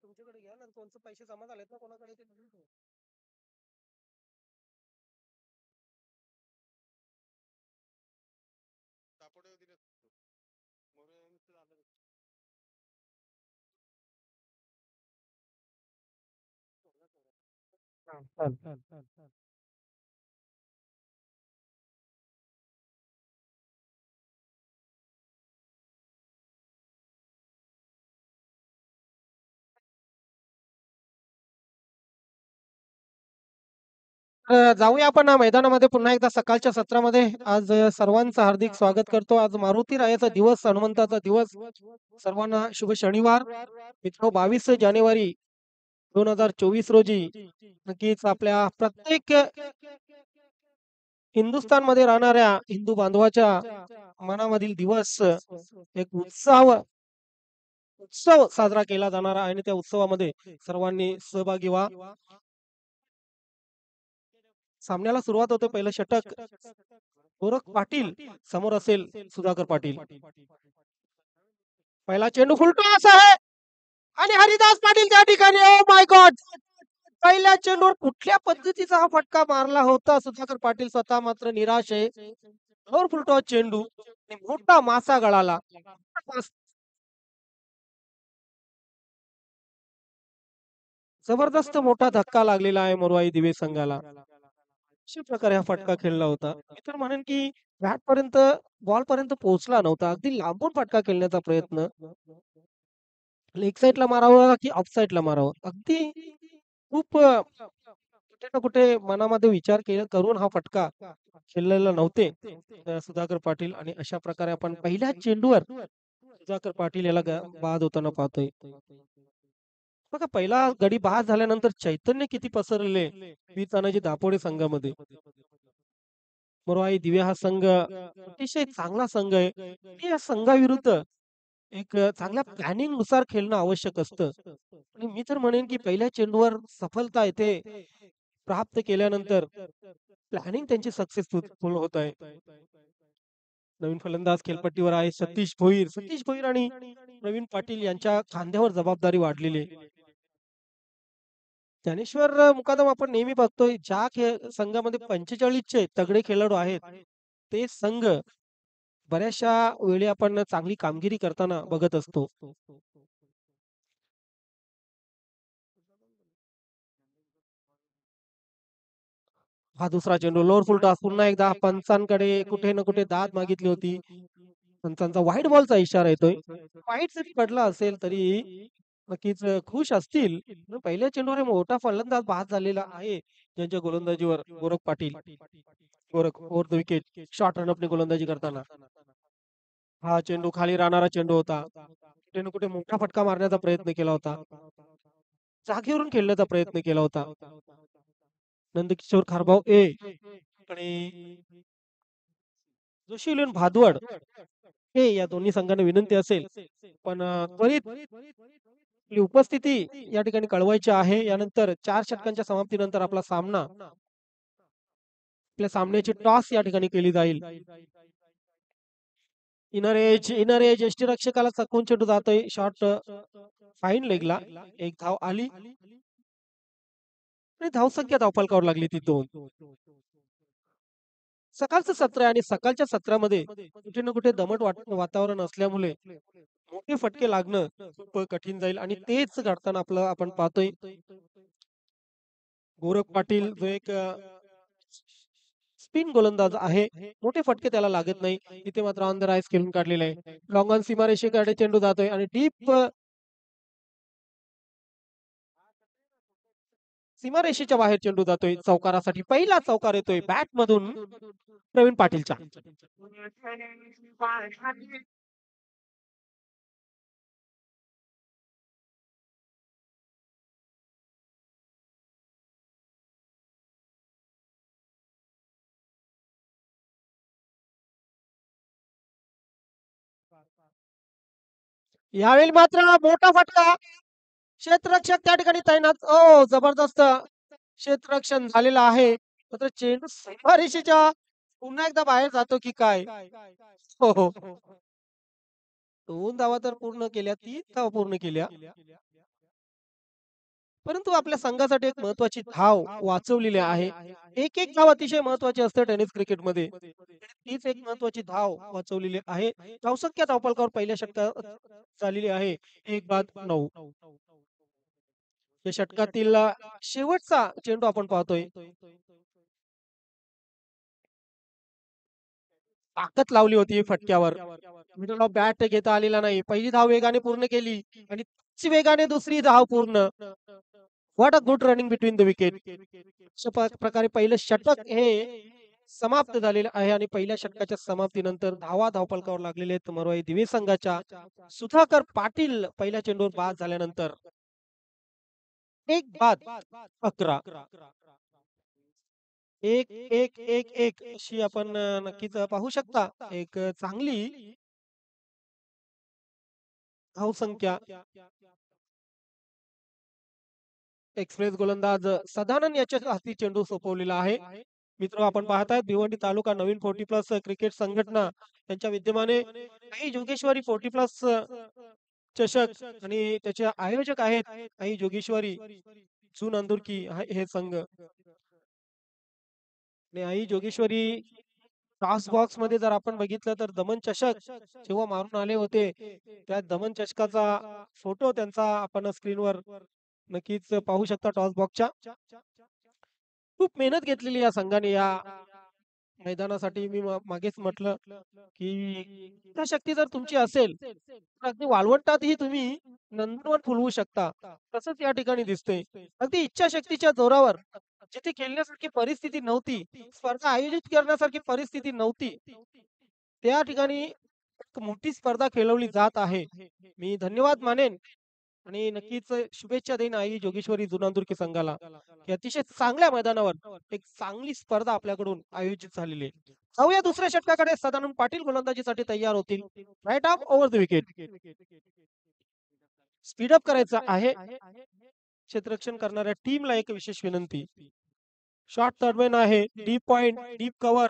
तुमच्याकडे घ्या ना, कोणते पैसे जमा झालेत ना कोणाकडे ते बघून ठेवा. हा, चालेल. जाऊया आपण मैदानामध्ये पुन्हा एकदा सकाळच्या सत्रामध्ये. आज सर्वांचं हार्दिक स्वागत करतो. आज मारुती रायाचा दिवस, हनुमंताचा दिवस. सर्वांना शुभ शनिवार. मित्र 22 जानेवारी 2024 रोजी नक्कीच आपल्या प्रत्येक हिंदुस्थानमध्ये राहणाऱ्या हिंदू बांधवाच्या मनामधील दिवस, एक उत्सव साजरा केला जाणार आहे आणि त्या उत्सवामध्ये सर्वांनी सहभागी व्हा. सामन्याला सुरुवात होते. पहिलं षटक गोरख पाटील समोर असेल सुधाकर पाटील. पहिला चेंडू फुलटॉस आहे आणि हरिदास पाटील त्या ठिकाणी. ओ माय गॉड, पहिल्या चेंडूवर कुठल्या पद्धतीचा हा फटका मारला होता. सुधाकर पाटील स्वतः मात्र निराश आहे. फुलटॉस चेंडू आणि मोठा मासा गळाला. जबरदस्त मोठा धक्का लागलेला आहे मोरवाई दिवे संघाला. अशा प्रकारे हा फटका खेळला होता. मी तर म्हणेन की बॅट पर्यंत, बॉल पर्यंत पोहोचला नव्हता. अगदी लांबून फटका खेळण्याचा प्रयत्न. लेग साईडला मारावं की ऑफ साईडला मारावं, अगदी खूप कुठे ना कुठे मनामध्ये विचार करून हा फटका खेळलेला नव्हते सुधाकर पाटील. आणि अशा प्रकारे आपण पहिल्याच चेंडूवर सुधाकर पाटील याला बाद होताना पाहतोय. बघा, पहिला गडी बाद झाल्यानंतर चैतन्य किती पसरले वीर तानाजी दापोडे संघामध्ये. मोरवाई दिवे हा संघ अतिशय चांगला संघ आहे. आणि या संघाविरुद्ध एक चांगल्या प्लॅनिंग नुसार खेळणं आवश्यक असतं. आणि मी तर म्हणेन की पहिल्या चेंडूवर सफलता येते प्राप्त केल्यानंतर प्लॅनिंग त्यांची सक्सेसफुल होत आहे. नवीन फलंदाज खेळपट्टीवर आहे सतीश भोईर आणि प्रवीण पाटील यांच्या खांद्यावर जबाबदारी वाढलेली आहे. ज्ञानेश्वर मुकादम आपण नेहमी बघतोय, ज्या संघामध्ये 45 चे तगडे खेळाडू आहेत ते संघ बऱ्याचशा वेळी आपण चांगली कामगिरी करताना बघत असतो. हा दुसरा चेंडू लोअर फुल टॉस. पुन्हा एकदा पंचांकडे कुठे ना कुठे दाद मागितली होती. पंचांचा व्हाईट बॉलचा इशारा येतोय. व्हाईट जरी पडला असेल तरी नक्कीच खुश असतील. पण पहिल्या चेंडूवर मोठा फलंदाज बाद झालेला आहे ज्यांच्या गोलंदाजीवर Gorakh Patil. Gorakh over the wicket short रनअपने गोलंदाजी करताना हा चेंडू खाली राहणारा चेंडू होता. कुठे ना कुठे मोठा फटका मारण्याचा प्रयत्न केला होता. जागेवरून खेळण्याचा प्रयत्न केला होता. नंदकिशोर खारभाऊ आणि जोशीलन भादवड हे या दोन्ही संघांना विनंती असेल, पण त्वरित आपली उपस्थिती या ठिकाणी कळवायची आहे. यानंतर 4 षटकांच्या समाप्तीनंतर आपला सामना, आपल्या सामन्याची टॉस या ठिकाणी केली जाईल. इनर एज यष्टीरक्षकाला चकवून चेंडू जातोय शॉर्ट फाईन लेगला. एक धाव आली आणि धावसंख्या धावफलकावर लागली ती 2. सकाळचं सत्र आहे आणि सकाळच्या सत्रामध्ये कुठे ना कुठे दमट वातावरण असल्यामुळे मोठे फटके लागणं खूप कठीण जाईल. आणि तेच घडताना आपण पाहतोय. गोरख पाटील जो एक स्पिन गोलंदाज आहे, मोठे फटके त्याला लागत नाही. इथे मात्र ऑन द राईस खेळून काढलेला आहे. लॉंग ऑन सीमारेषेकडे चेंडू जातोय आणि डीप सीमारेषेच्या बाहेर चेंडू जातोय. चौकारासाठी पहिला चौकार येतोय बॅट मधून प्रवीण पाटीलच्या. यावेळी मात्र मोठा फटका. क्षेत्ररक्षक त्या ठिकाणी तैनात. ओ जबरदस्त क्षेत्ररक्षण झालेलं आहे. मात्र चेंडू सीमारेषेच्या पुन्हा एकदा बाहेर जातो की काय? हो, हो. 2 धावा तर पूर्ण केल्या, 3 धावा पूर्ण केल्या. परंतु आपल्या संघासाठी एक महत्त्वाची धाव वाचवलेली आहे. एक धाव अतिशय महत्त्वाची असते टेनिस क्रिकेटमध्ये. तीच एक महत्त्वाची धाव वाचवलेली आहे. धावसंख्या धावफलकावर पहिल्या षटकात झालेली आहे 1 बाद 9. या षटकातील शेवटचा चेंडू आपण पाहतोय. ताकद लावली होती फटक्यावर. मिडल ऑफ बॅट घेता आलेला नाही. पहिली धाव वेगाने पूर्ण केली आणि तीच वेगाने दुसरी धाव पूर्ण. What a good running between the wicket. अशा प्रकारे पहिलं षटक हे समाप्त झालेलं आहे आणि पहिल्या षटकाच्या समाप्तीनंतर धावा धावफलकावर लागलेले आहेत मरवाई दिवे संघाच्या. सुधाकर पाटील पहिल्या चेंडूवर बाद झाल्यानंतर 1 बाद 11. 1 अशी आपण नक्कीच पाहू शकता. एक चांगली धावसंख्या. एक्सप्रेस गोलंदाज सदानंद याच्या हाती चेंडू सोपवलेला आहे. मित्र आपण पाहताय भिवंडी तालुका नवीन 40+ क्रिकेट संघटना यांच्या विद्यमाने काही जोगेश्वरी 40+ चषक आणि त्याचे आयोजक आहेत काही जोगेश्वरी जून अंदुरकी हे संघ आणि आई जोगेश्वरी टॉस बॉक्स मध्ये जर आपण बघितलं तर दमन चषक जेव्हा मारून आले होते त्या दमन चषकाचा फोटो त्यांचा आपण स्क्रीनवर नक्कीच पाहू शकता टॉस बॉक्सच्या. खूप मेहनत घेतलेली या संघाने या मैदानासाठी. मी मागेच म्हटलं की शक्ती जर तुमची असेल तर अगदी वाळवंटातही तुम्ही नंदनवन फुलवू शकता. तसंच या ठिकाणी दिसते. अगदी इच्छाशक्तीच्या जोरावर जिथे खेळण्यासारखी परिस्थिती नव्हती, स्पर्धा आयोजित करण्यासारखी परिस्थिती नव्हती, त्या ठिकाणी एक मोठी स्पर्धा खेळवली जात आहे. मी धन्यवाद मानेन आणि नक्कीच शुभेच्छा देईन आई जोगेश्वरी जुनांदुर्की संघाला की अतिशय चांगल्या मैदानावर एक चांगली स्पर्धा आपल्याकडून आयोजित झालेली आहे. जाऊया दुसऱ्या षटकाकडे. सदानंद पाटील गोलंदाजीसाठी तयार होतील. Right arm over the wicket. Speed up करायचा आहे. क्षेत्ररक्षण करणाऱ्या टीमला एक विशेष विनंती. शॉर्ट थर्डमॅन आहे. Deep point, deep cover.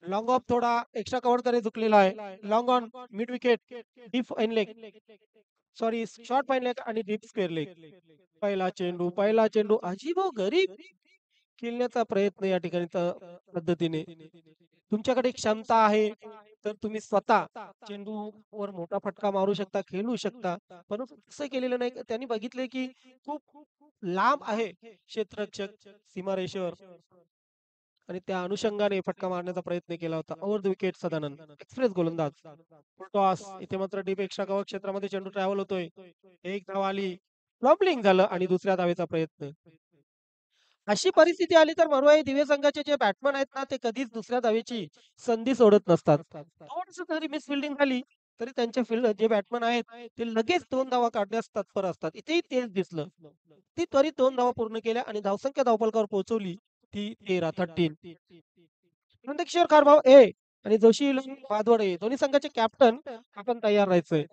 Long off थोडा एक्स्ट्रा कव्हर कडे झुकलेला आहे. Long on mid wicket, deep fine leg, sorry short fine leg आणि डीप स्क्वेअर लेग. पहिला चेंडू अजीबो गरीब खेळण्याचा प्रयत्न या ठिकाणी पद्धतीने. तुमच्याकडे क्षमता आहे तर तुम्ही स्वतः चेंडू वर मोठा फटका मारू शकता, खेळू शकता. परंतु तसं केलेलं नाही. त्यांनी बघितले की खूप लांब आहे क्षेत्ररक्षक सीमारेषेवर आणि त्या अनुषंगाने फटका मारण्याचा प्रयत्न केला होता. Over the wicket Sadanand. Express गोलंदाज. टॉस इथे मात्र डीप एक्स्ट्रा कव्हर क्षेत्रामध्ये चेंडू ट्रॅव्हल होतोय. एक धाव आली. फ्लॉपलिंग झालं आणि दुसऱ्या धावेचा प्रयत्न. अशी परिस्थिती आली तर मरुआई दिवे संघाचे जे बॅट्समन आहेत ना ते कधीच दुसऱ्या धावेची संधी सोडत नसतात. थोडस जरी मिसफिल्डिंग झाली तरी त्यांचे फील्ड जे बॅट्समन आहेत ते लगेच 2 धावा काढण्यास तत्पर असतात. इथेही तेच दिसलं. ती त्वरित 2 धावा पूर्ण केल्या आणि धावसंख्या धावफलकावर पोहोचवली ती 13-13. नंदकिशोर खारभाव ए आणि जोशी वादवडे दोन्ही संघाचे कॅप्टन आपण तयार राहायचंय.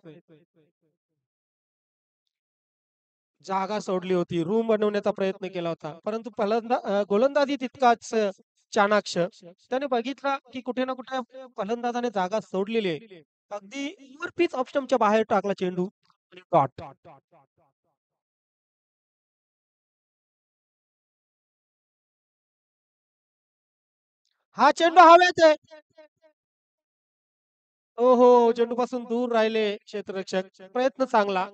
जागा सोडली होती, रूम बनवण्याचा प्रयत्न केला होता. परंतु गोलंदाजी तितकाच चाणाक्ष. त्याने बघितला की कुठे ना कुठे फलंदाजाने जागा सोडलेली आहे. अगदी वर पिच ऑप्शनच्या बाहेर टाकला चेंडू आणि डॉट. हा चेंडू हवेत आहे. हो हो, चेंडूपासून दूर राहिले क्षेत्ररक्षक. प्रयत्न चांगला.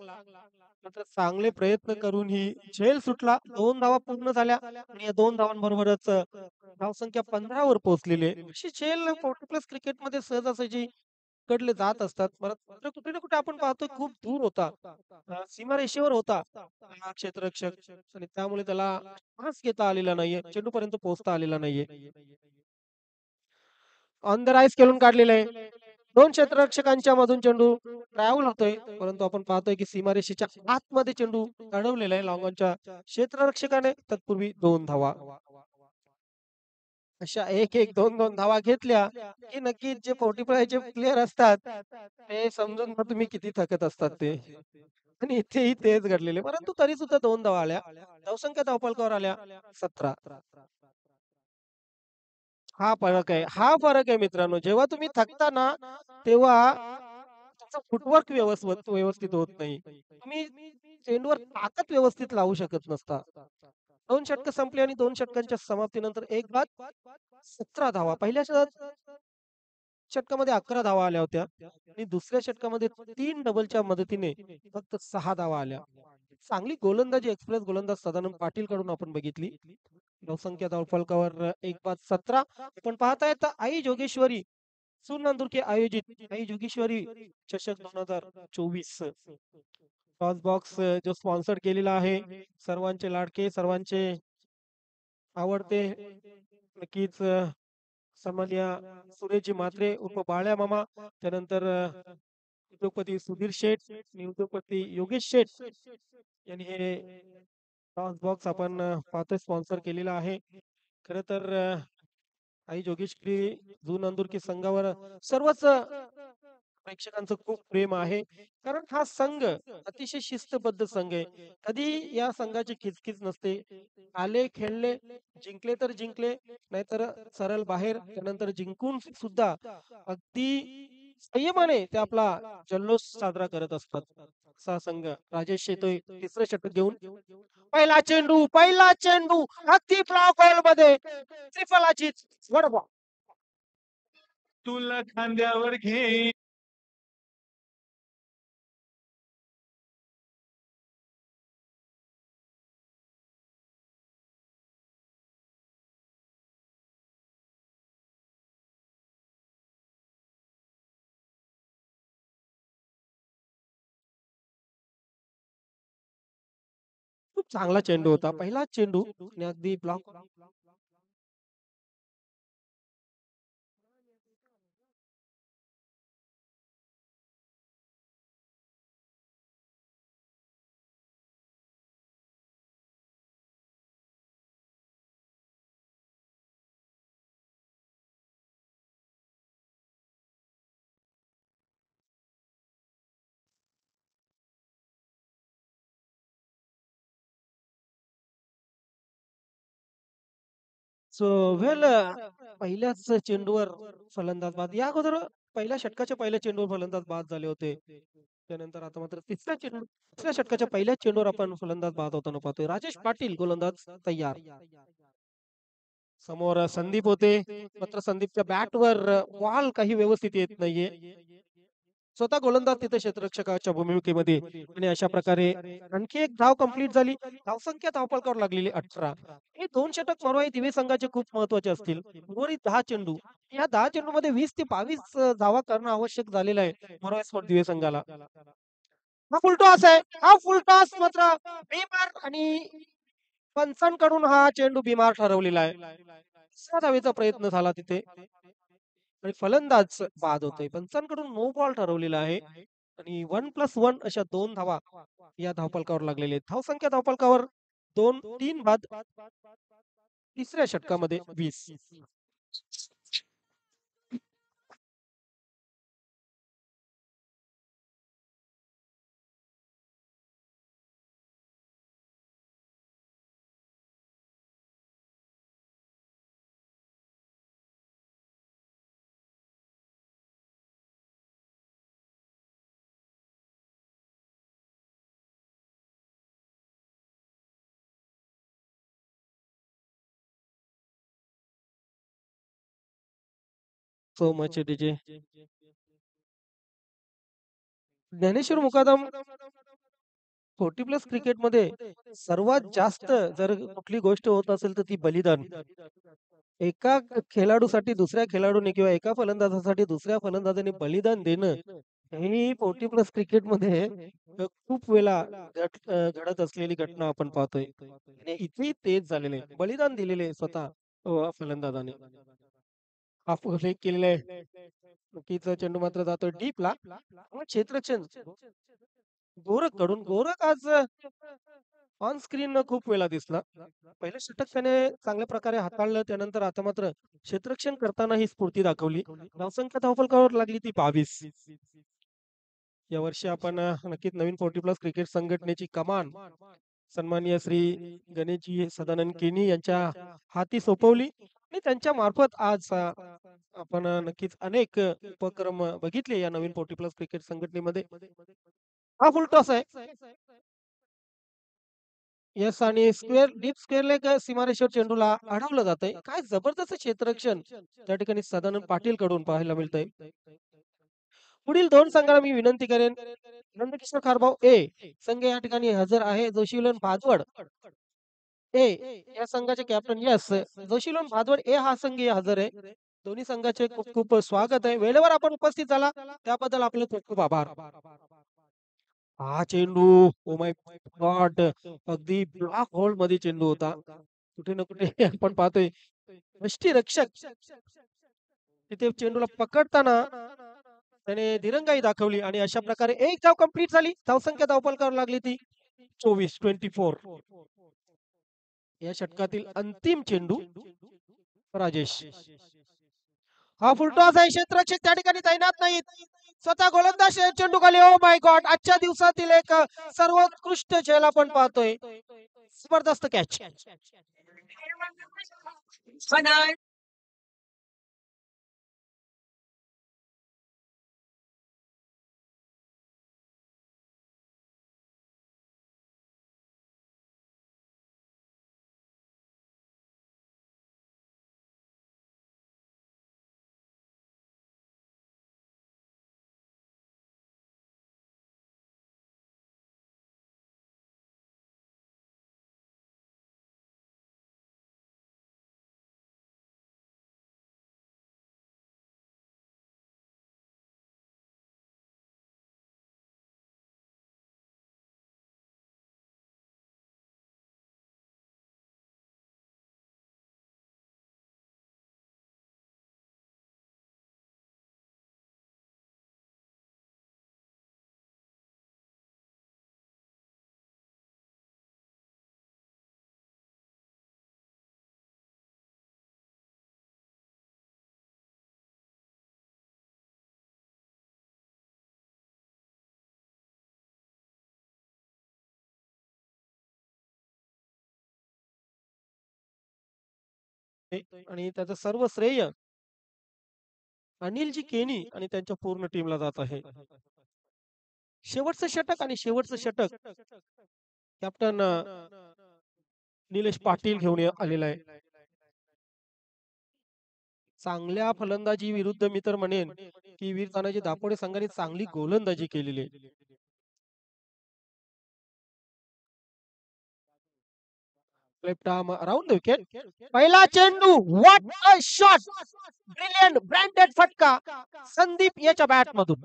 मात्र चांगले प्रयत्न करूनही झेल सुटला. 2 धावा पूर्ण झाल्या आणि या 2 धावांबरोबरच धावसंख्या 15 वर पोहोचलेली आहे. अशी झेल 40+ क्रिकेटमध्ये सहजासहजी कडले जात असतात. मात्र कुठे ना कुठे आपण पाहतोय खूप दूर होता. सीमारेषेवर होता हा क्षेत्ररक्षक आणि त्यामुळे त्याला श्वास घेता आलेला नाहीये. चेंडूपर्यंत पोहोचता आलेला नाहीये. ऑन द राईस खेळून काढलेलं आहे. 2 क्षेत्ररक्षकांच्या मधून चेंडू ट्रॅव्हल होतोय. परंतु आपण पाहतोय की सीमारेषेच्या आतमध्ये चेंडू अडवलेला आहे लॉंगॉनच्या क्षेत्ररक्षकाने. तत्पूर्वी 2 धावा. अशा 1-1, 2-2 धावा घेतल्या, की नक्कीच जे 45 चे प्लेयर असतात, ते समजून घ्या तुम्ही किती थकत असतात ते. आणि इथेही तेच घडलेले. परंतु तरी सुद्धा 2 धावा आल्या. धावसंख्या धावफलकावर आल्या 17. हा फरक आहे. हा फरक आहे मित्रांनो. जेव्हा तुम्ही थकता ना, तेव्हा तुमचं फुटवर्क व्यवस्थित होत नाही. तुम्ही चेंडूवर ताकद व्यवस्थित लावू शकत नसता. 2 षटकं संपली आणि 2 षटकांच्या समाप्तीनंतर एक बाद 17 धावा. पहिल्या षटकामध्ये 11 धावा आल्या होत्या आणि दुसऱ्या षटकामध्ये 3 डबलच्या मदतीने फक्त 6 धावा आल्या. चांगली गोलंदाजी एक्सप्रेस गोलंदाज सदानंद पाटील कडून आपण बघितली. धावसंख्या धावफलकावर एक बाद 17. आपण पाहताय तर आई जोगेश्वरी सूरनांदुरके आयोजित आई जोगेश्वरी चषक 2024 टॉस बॉक्स जो स्पॉन्सर केलेला आहे. सर्वांचे लाडके, सर्वांचे आवडते. नक्कीच सन्माननीय सुरेशजी म्हात्रे उर्फ बाळ्या मामा, त्यानंतर उद्योगपती सुधीर शेठ आणि उद्योगपती योगेश शेठ यांनी हे टॉस बॉक्स आपण पाहतोय स्पॉन्सर केलेला आहे. खरं तर आई जोगेश्वरी जू नांदुरकी संघावर सर्वच प्रेक्षकांचं खूप प्रेम आहे. कारण हा संघ अतिशय शिस्तबद्ध संघ आहे. कधी या संघाची खिचखिच नसते. आले, खेळले, जिंकले तर जिंकले, नाहीतर सरळ बाहेर. त्यानंतर जिंकून सुद्धा अगदी संयमाने ते आपला जल्लोष साजरा करत असतात. असा संघ. राजेश येतोय तिसरं षटक घेऊन. पहिला चेंडू अगदी ब्लॉक होल मध्ये त्रिफलाची वडबॉल. तुला खांद्यावर घे. खूप चांगला चेंडू होता. पहिलाच चेंडू आणि अगदी ब्लॉक. सो वेल पहिल्याच चेंडूवर फलंदाज बाद. या अगोदर पहिल्या षटकाच्या पहिल्या चेंडूवर फलंदाज बाद झाले होते. त्यानंतर आता मात्र तिसऱ्या षटकाच्या पहिल्याच चेंडूवर आपण फलंदाज बाद होताना पाहतोय. राजेश पाटील गोलंदाज तयार. समोर संदीप होते. मात्र संदीपच्या बॅटवर बॉल काही व्यवस्थित येत नाहीये. स्वतः गोलंदाज तिथे क्षेत्ररक्षकाच्या भूमिकेमध्ये आणि अशा प्रकारे आणखी एक धाव कंप्लीट झाली. धावसंख्या धावफलकावर लागलेली 18. हे 2 षटक मरोई दिवे संघाचे खूप महत्वाचे असतील. उर्वरित 10 चेंडू. या 10 चेंडूमध्ये 20 ते 22 धावा करणं आवश्यक झालेलं आहे मरोई स्पोर्ट दिवे संघाला. हा फुलटॉस आहे. हा फुलटॉस मात्र बेमार आणि पंचांकडून हा चेंडू बिमार ठरवलेला आहे. दुसऱ्या धावेचा प्रयत्न झाला तिथे आणि फलंदाज बाद होतोय. पंचांकडून नो बॉल ठरवलेला आहे आणि 1+1 अशा 2 धावा या धावफलकावर लागलेल्या आहेत. धावसंख्या धावफलकावर 2-3 बाद तिसऱ्या षटकामध्ये 20. So much DJ. Dnyaneshwar Mukadam 40 plus क्रिकेटमध्ये सर्वात जास्त जर कुठली गोष्ट होत असेल तर ती बलिदान. एका खेळाडूसाठी दुसऱ्या खेळाडूने किंवा एका फलंदाजासाठी दुसऱ्या फलंदाजाने बलिदान देणं ही 40 प्लस क्रिकेटमध्ये खूप वेळा घडत असलेली घटना आपण पाहतोय. आणि इथेही तेच झालेले आहे. बलिदान दिलेले स्वतः फलंदाजाने. हाफ ब्रेक केलेला आहे. चुकीचा चेंडू मात्र जातोय डीपला. क्षेत्ररक्षण गोरख कडून गोरख आज ऑन स्क्रीन खूप वेळा दिसला. पहिलं षटक त्याने चांगल्या प्रकारे हाताळलं. त्यानंतर आता मात्र क्षेत्ररक्षण करताना ही स्फूर्ती दाखवली. धावसंख्या धावफलकावर लागली ती 22. यावर्षी आपण नक्कीच नवीन 40 प्लस क्रिकेट संघटनेची कमान सन्माननीय श्री गणेशजी सदानंद केनी यांच्या हाती सोपवली आणि त्यांच्या मार्फत आज आपण नक्कीच अनेक उपक्रम बघितले या नवीन 40 प्लस क्रिकेट संघटनेमध्ये. हा फुल टॉस आहे. येस आणि स्क्वेअर डीप स्क्वेअर लेग सीमारेषेवर चेंडूला अडवलं जातंय. काय जबरदस्त क्षेत्ररक्षण त्या ठिकाणी सदानंद पाटील कडून पाहायला मिळतंय. पुढील 2 संघाला मी विनंती करेन. नंदकिशोर खारभाऊ ए संघ या ठिकाणी हजर आहे. जोशीलन भादवड ए या संघाचे कॅप्टन येस जोशीलन भादवड ए हा संघ हजर आहे. दोन्ही संघाचे खूप खूप स्वागत आहे. वेळेवर आपण उपस्थित झाला त्याबद्दल आपले खूप खूप आभार. हा चेंडू ओ माय गॉड अगदी ब्लॉक होल्ड मध्ये चेंडू होता. कुठे ना कुठे आपण पाहतोय यष्टीरक्षक तिथे चेंडूला पकडताना त्याने दिरंगाई दाखवली आणि अशा प्रकारे एक धाव कंप्लीट झाली. धावसंख्या धावफलकावर लागली ती 24. या षटकातील अंतिम चेंडू राजेश. हा फुलटॉस आहे. क्षेत्ररक्षक त्या ठिकाणी तैनात नाहीत. स्वतः गोलंदाज चेंडू खाली. ओ माय गॉड आजच्या दिवसातील एक सर्वोत्कृष्ट खेळ आपण पाहतोय. जबरदस्त कॅच. आणि त्याचं सर्व श्रेय अनिलजी केनी आणि त्यांच्या पूर्ण टीमला जात आहे. शेवटचं षटक आणि शेवटचं षटक कॅप्टन निलेश पाटील घेऊन आलेला आहे. चांगल्या फलंदाजी विरुद्ध मी तर म्हणेन की वीर तानाजी दापोडे संघाने चांगली गोलंदाजी केलेली आहे. Left arm around the wicket. पहिला चेंडू what a shot. Brilliant branded फटका संदीप याच्या बॅट मधून.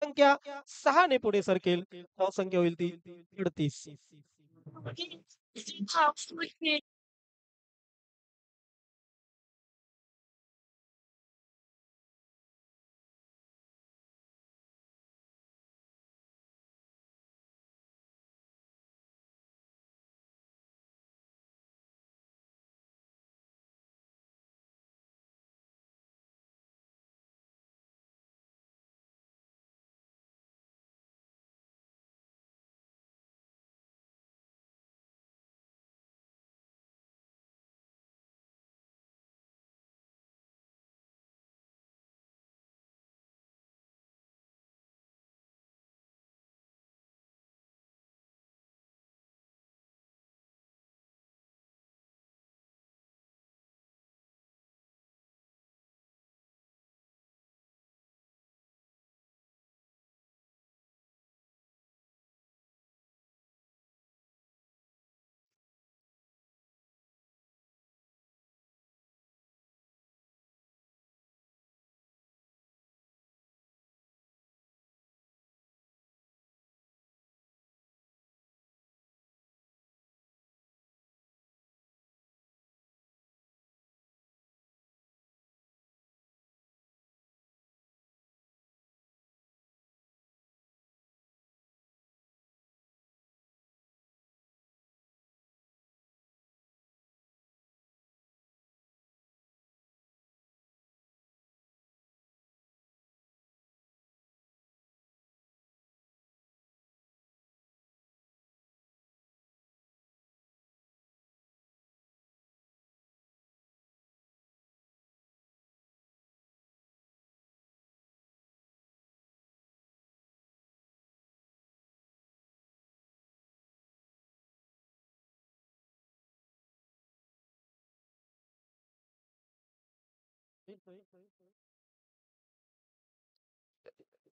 धावसंख्या 6 ने पुढे सरकेल. धावसंख्या होईल ती 38.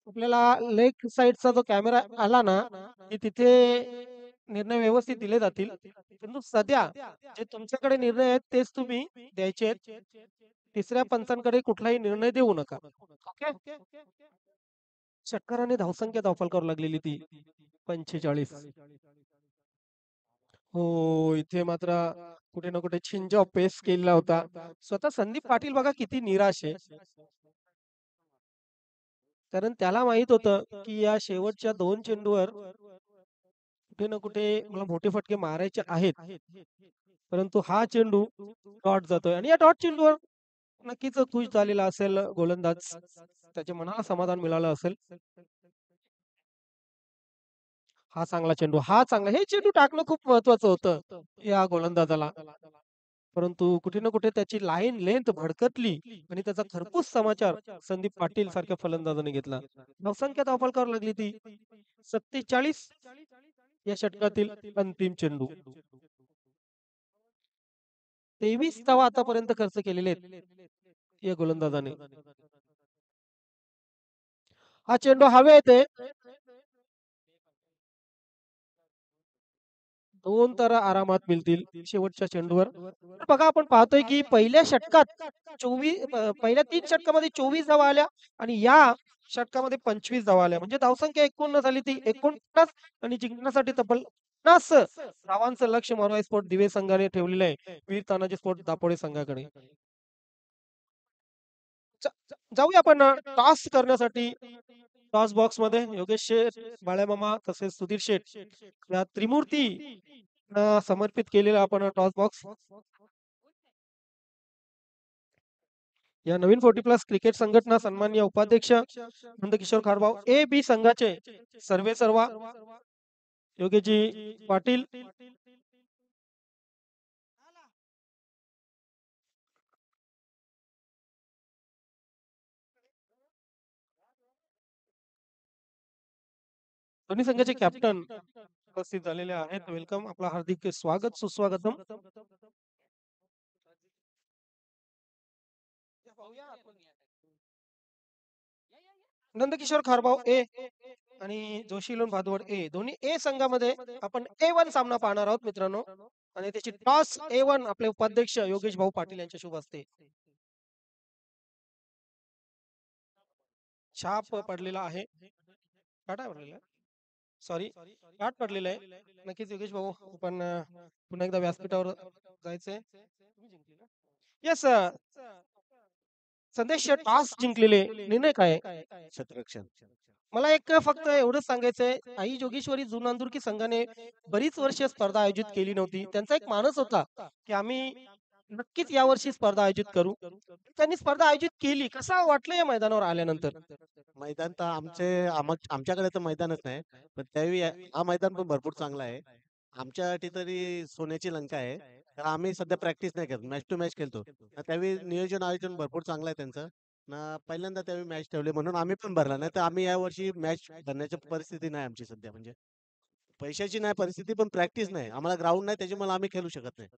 आपल्याला लेग साइडचा जो कॅमेरा आला ना, की तिथे निर्णय व्यवस्थित दिले जातील. परंतु सध्या जे तुमच्याकडे निर्णय आहेत तेच तुम्ही द्यायचे आहेत. तिसऱ्या पंचांकडे कुठलाही निर्णय देऊ नका. ओके. षटकाराने धावसंख्या धावफलकावर लागलेली ती 45. हो, इथे मात्र कुठे ना कुठे चेंज ऑफ पेस केलेला होता. स्वतः संदीप पाटील बघा किती निराश आहे. कारण त्याला माहित होतं, की या शेवटच्या 2 चेंडूवर कुठे ना कुठे मला मोठे फटके मारायचे आहेत. परंतु हा चेंडू डॉट जातोय आणि या डॉट चेंडूवर नक्कीच खुश झालेला असेल गोलंदाज. त्याच्या मनाला समाधान मिळालं असेल. हा चांगला चेंडू, हा चांगला. हे चेंडू टाकणं खूप महत्वाचं होतं या गोलंदाजाला. परंतु कुठे ना कुठे त्याची लाईन लेंथ भडकतली आणि त्याचा खरपूस समाचार संदीप पाटील सारख्या फलंदाजाने घेतला. धावसंख्या धावफलकावर लागली ती 47 या षटकातील अंतिम चेंडू. 23 धावा आतापर्यंत खर्च केलेले आहेत या गोलंदाजाने. हा चेंडू हवेत आहे. 2 तर आरामात मिळतील शेवटच्या चेंडूवर. तर बघा आपण पाहतोय की पहिल्या षटकात 24 पहिल्या 3 षटकामध्ये 24 धावा आल्या आणि या षटकामध्ये 25 धावा आल्या. म्हणजे धावसंख्या एकूण झाली ती 49 आणि जिंकण्यासाठी तब्बल 50 धावांचं लक्ष्य मोरवाई स्पोर्ट दिवे संघाने ठेवलेलं आहे वीर तानाजी स्पोर्ट दापोडे संघाकडे. जाऊया आपण टॉस करण्यासाठी टॉस बॉक्स मध्ये योगेश शेठ, बाळ्यामामा तसेच सुधीर शेठ या त्रिमूर्ती समर्पित केलेला आपण टॉस बॉक्स या नवीन 40 प्लस क्रिकेट संघटना सन्माननीय उपाध्यक्ष नंदकिशोर खारभाऊ ए बी संघाचे सर्वे सर्वा योगेशजी पाटील दोन्ही संघाचे कॅप्टन उपस्थित झालेले आहेत. वेलकम, आपला हार्दिक स्वागत सुस्वागतम. नंदकिशोर खारभाऊ ए आणि जोशीलोन भादवड ए दोन्ही ए संघामध्ये आपण A1 सामना पाहणार आहोत मित्रांनो. आणि त्याची टॉस A1 आपले उपाध्यक्ष योगेश भाऊ पाटील यांच्या शुभ हस्ते छाप पडलेला आहे. काटा पडलेला आहे. सॉरी, गाठ पडलेलं आहे. नक्कीच योगेश भाऊ आपण पुन्हा एकदा व्यासपीठावर जायचंय. येस संदेश टॉस जिंकलेले निर्णय काय आहे? क्षेत्ररक्षण. मला एक फक्त एवढंच सांगायचंय, आई जोगेश्वरी जुनांदुर्की संघाने बरीच वर्ष स्पर्धा आयोजित केली नव्हती. त्यांचा एक मानस होता, की आम्ही नक्कीच यावर्षी स्पर्धा आयोजित करू. त्यांनी स्पर्धा आयोजित केली. कसं वाटलं या मैदानावर आल्यानंतर? मैदान तर आमच्याकडे तर मैदानच नाही. पण त्यावेळी हा मैदान पण भरपूर चांगला आहे. आमच्यासाठी तरी सोन्याची लंका आहे. तर आम्ही सध्या प्रॅक्टिस नाही करत. मॅच टू मॅच खेळतो. त्यावेळी नियोजन आयोजन भरपूर चांगलं आहे त्यांचं. पहिल्यांदा त्यावेळी मॅच ठेवले म्हणून आम्ही पण भरला. नाहीतर आम्ही यावर्षी मॅच भरण्याची परिस्थिती नाही आमची सध्या म्हणजे. पैशाची नाही परिस्थिती पण प्रॅक्टिस नाही. आम्हाला ग्राउंड नाही त्याच्यामुळे आम्ही खेळू शकत नाही.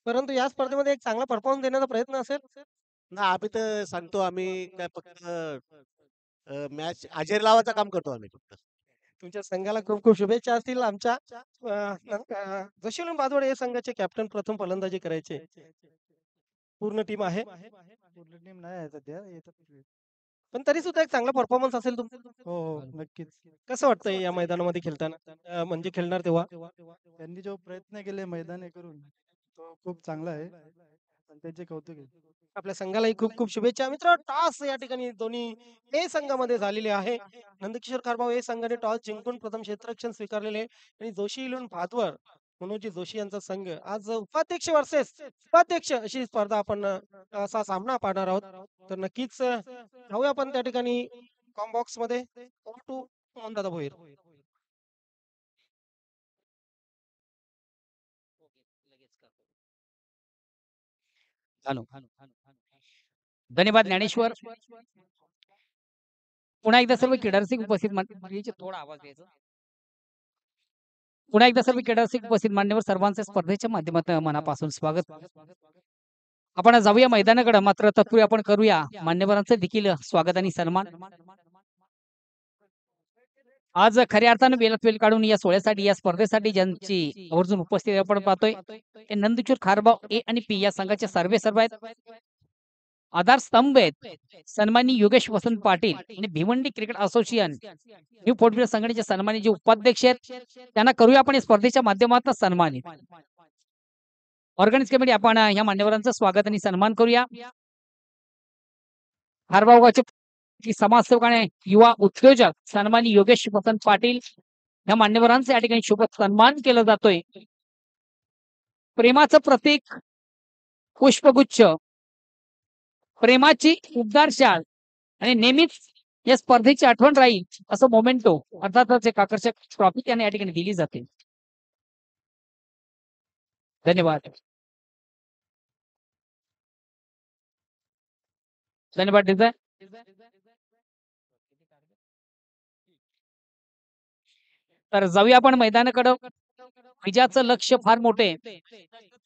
परंतु या स्पर्धेमध्ये एक चांगला परफॉर्मन्स देण्याचा प्रयत्न असेल. नाही आम्ही तर सांगतो आम्ही काय फक्त मॅच हजेरी लावायचं काम करतो आम्ही फक्त. तुमच्या संघाला खूप खूप शुभेच्छा असतील. आमच्या जशीलन बादवड या संघाचे कॅप्टन प्रथम फलंदाजी करायचे. पूर्ण टीम आहे. पूर्ण टीम नाही आहे सध्या येतात ते. पण तरी सुद्धा एक चांगला परफॉर्मन्स असेल तुमचा. हो हो नक्कीच. कसं वाटतंय या मैदानामध्ये खेळताना? म्हणजे खेळणार तेव्हा? त्यांनी जो प्रयत्न केले मैदानी करून तो खूप चांगला आहे आणि त्याचे कौतुक आहे. आपल्या संघालाही खूप खूप शुभेच्छा. मित्र टॉस या ठिकाणी दोन्ही ए संघामध्ये झालेले आहे. नंदकिशोर कारभाव ए संघाने टॉस जिंकून प्रथम क्षेत्ररक्षण स्वीकारलेले आणि जोशी इलून भादवर मनोजी जोशी यांचा संघ आज उपाध्यक्ष वर्सेस उपाध्यक्ष अशी स्पर्धा आपण असा सामना पाहणार आहोत. तर नक्कीच जाऊया आपण त्या ठिकाणी कॉम्बॉक्स मध्ये टू दादा भोईर. हॅलो. धन्यवाद ज्ञानेश्वर. पुन्हा एकदा सर्व क्रीडारसिक उपस्थित थोडा आवाज द्यायचा. पुन्हा एकदा सर्व क्रीडारसिक उपस्थित मान्यवर सर्वांचे स्पर्धेच्या माध्यमातून मनापासून स्वागत. आपण जाऊया मैदानाकडे मात्र तत्पूर्वी आपण करूया मान्यवरांचे देखील स्वागत आणि सन्मान. आज खऱ्या अर्थानं वेळात वेळ काढून या सोहळ्यासाठी या स्पर्धेसाठी ज्यांची आवर्जून उपस्थिती आपण पाहतोय ते नंदकिशोर खारबाव ए आणि पी या संघाचे सर्व आहेत. आधार स्तंभ आहेत सन्मानी योगेश वसंत पाटील आणि भिवंडी क्रिकेट असोसिएशन न्यू पोर्टफिलिओ संघटनेचे सन्मानी जे उपाध्यक्ष आहेत त्यांना करूया आपण या स्पर्धेच्या माध्यमातून सन्मानित. ऑर्गनाइज कमिटी आपण या मान्यवरांचं स्वागत आणि सन्मान करूया. खारबावगावचे समाजसेवक आणि युवा उद्योजक सन्मानी योगेश वसंत पाटील या मान्यवरांचे या ठिकाणी शुभ सन्मान केला जातोय. प्रेमाचं प्रतीक पुष्पगुच्छ, प्रेमाची उबदार शाल आणि नेहमीच या स्पर्धेची आठवण राहील असं मोमेंटो अर्थातच एक आकर्षक ट्रॉफी त्यांना या ठिकाणी दिली जाते. धन्यवाद. धन्यवाद डिझाईन. तर जाऊया आपण मैदानाकडं. विजयाचं लक्ष फार मोठे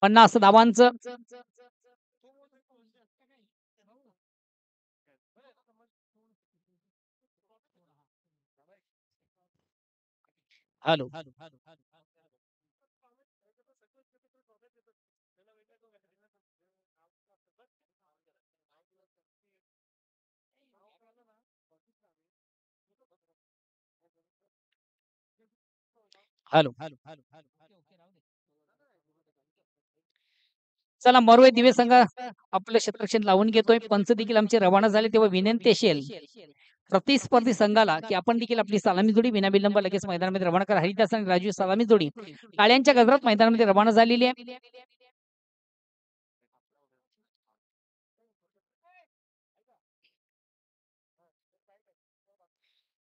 50 धावांचं. हॅलो. हॅलो. चला मरुळे दिवे संघ आपलं क्षेत्ररक्षण लावून घेतोय. पंच देखील आमचे रवाना झाले तेव्हा विनंती असेल प्रतिस्पर्धी संघाला की आपण देखील आपली सलामी जोडी विना विलंब लगेच मैदानामध्ये रवाना करा. हरिदास आणि राजू सलामी जोडी टाळ्यांच्या गजरात मैदानामध्ये रवाना झालेली आहे.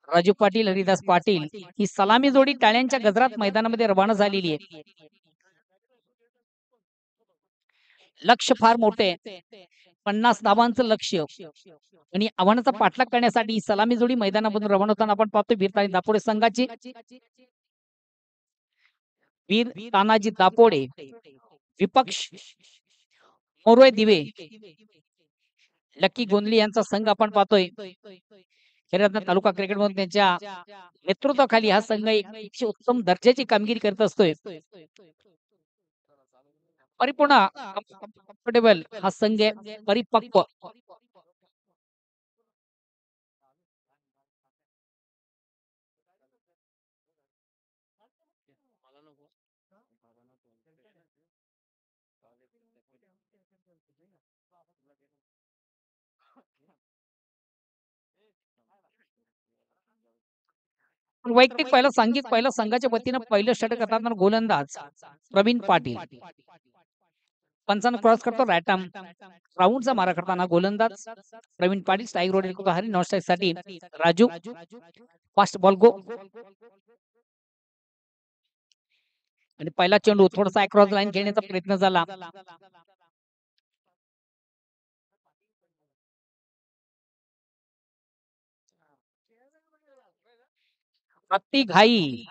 राजू पाटील हरिदास पाटील ही सलामी जोडी टाळ्यांच्या गजरात मैदानामध्ये रवाना झालेली आहे. लक्ष फार मोठे 50 धावांचं लक्ष आणि आव्हानाचा पाठलाग करण्यासाठी सलामी जोडी मैदानामधून रवाना होताना आपण पाहतोय वीर तानाजी दापोडे संघाची. वीर तानाजी दापोडे विपक्ष मोरवे दिवे लकी गोंदली यांचा संघ आपण पाहतोय. खेळरत्न तालुका क्रिकेट मधून त्यांच्या नेतृत्वाखाली हा संघ एक उत्तम दर्जाची कामगिरी करत असतोय. परिपूर्ण कम्फर्टेबल हा संघ आहे, परिपक्व. तर वैयक्तिक पहिला संघाच्या वतीनं पहिलं षटक करताना गोलंदाज प्रवीण पाटील. पंचांना क्रॉस करतो रॅटम. राऊंडचा मारा करताना गोलंदाज प्रवीण पाटील. स्ट्राईक रोड करतो हरी. नॉन स्ट्राईक साठी राजू. फास्ट बॉल गो. आणि पहिला चेंडू थोडासा अक्रॉस लाईन खेळण्याचा प्रयत्न झाला. अति घाई